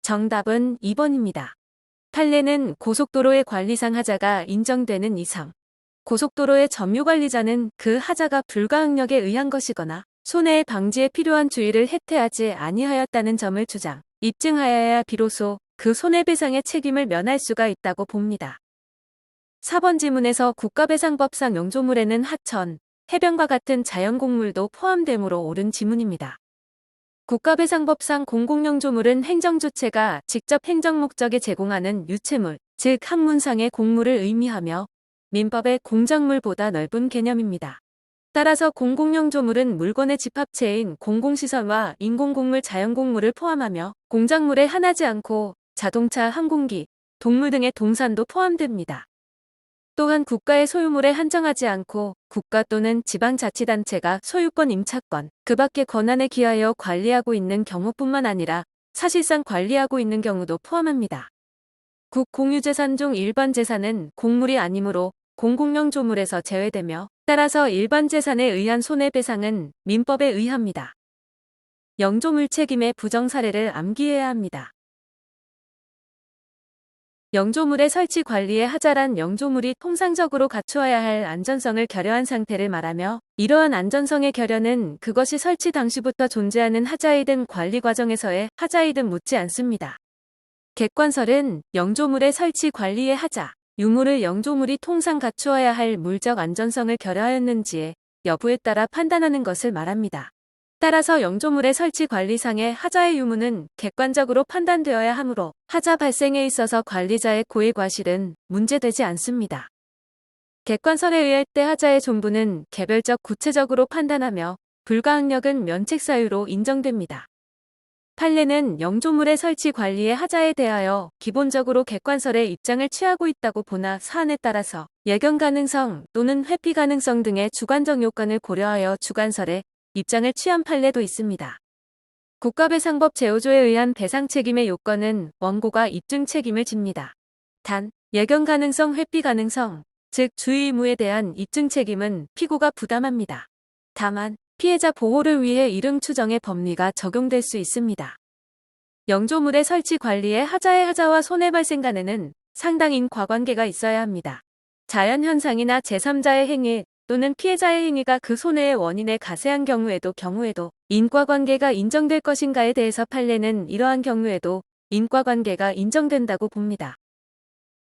정답은 2번입니다. 판례는 고속도로의 관리상 하자가 인정되는 이상, 고속도로의 점유관리자는 그 하자가 불가항력에 의한 것이거나 손해의 방지에 필요한 주의를 해태하지 아니하였다는 점을 입증하여야 비로소 그 손해배상의 책임을 면할 수가 있다고 봅니다. 4번 지문에서 국가배상법상 영조물에는 하천, 해변과 같은 자연곡물도 포함되므로 옳은 지문입니다. 국가배상법상 공공영조물은 행정주체가 직접 행정목적에 제공하는 유체물, 즉 학문상의 곡물을 의미하며 민법의 공작물보다 넓은 개념입니다. 따라서 공공영조물은 물건의 집합체인 공공시설과 인공곡물, 자연곡물을 포함하며 공작물에 한하지 않고 자동차, 항공기, 동물 등의 동산도 포함됩니다. 또한 국가의 소유물에 한정하지 않고 국가 또는 지방자치단체가 소유권 임차권, 그 밖의 권한에 기하여 관리하고 있는 경우뿐만 아니라 사실상 관리하고 있는 경우도 포함합니다. 국공유재산 중 일반재산은 곡물이 아니므로 공공영조물에서 제외되며 따라서 일반재산에 의한 손해배상은 민법에 의합니다. 영조물 책임의 부정 사례를 암기해야 합니다. 영조물의 설치 관리의 하자란 영조물이 통상적으로 갖추어야 할 안전성을 결여한 상태를 말하며 이러한 안전성의 결여는 그것이 설치 당시부터 존재하는 하자이든 관리 과정에서의 하자이든 묻지 않습니다. 객관설은 영조물의 설치 관리의 하자, 유무를 영조물이 통상 갖추어야 할 물적 안전성을 결여하였는지의 여부에 따라 판단하는 것을 말합니다. 따라서 영조물의 설치 관리상의 하자의 유무는 객관적으로 판단되어야 하므로 하자 발생에 있어서 관리자의 고의 과실은 문제되지 않습니다. 객관설에 의할 때 하자의 존부는 개별적 구체적으로 판단하며 불가항력은 면책사유로 인정됩니다. 판례는 영조물의 설치 관리의 하자에 대하여 기본적으로 객관설의 입장을 취하고 있다고 보나 사안에 따라서 예견 가능성 또는 회피 가능성 등의 주관적 요건을 고려하여 주관설에 입장을 취한 판례도 있습니다. 국가배상법 제5조에 의한 배상 책임의 요건은 원고가 입증 책임을 집니다. 단, 예견 가능성, 회피 가능성, 즉 주의 의무에 대한 입증 책임은 피고가 부담합니다. 다만, 피해자 보호를 위해 이름 추정의 법리가 적용될 수 있습니다. 영조물의 설치 관리에 하자의 하자와 손해 발생 간에는 상당 인과관계가 있어야 합니다. 자연현상이나 제3자의 행위 또는 피해자의 행위가 그 손해의 원인에 가세한 경우에도 인과관계가 인정될 것인가에 대해서 판례는 이러한 경우에도 인과관계가 인정된다고 봅니다.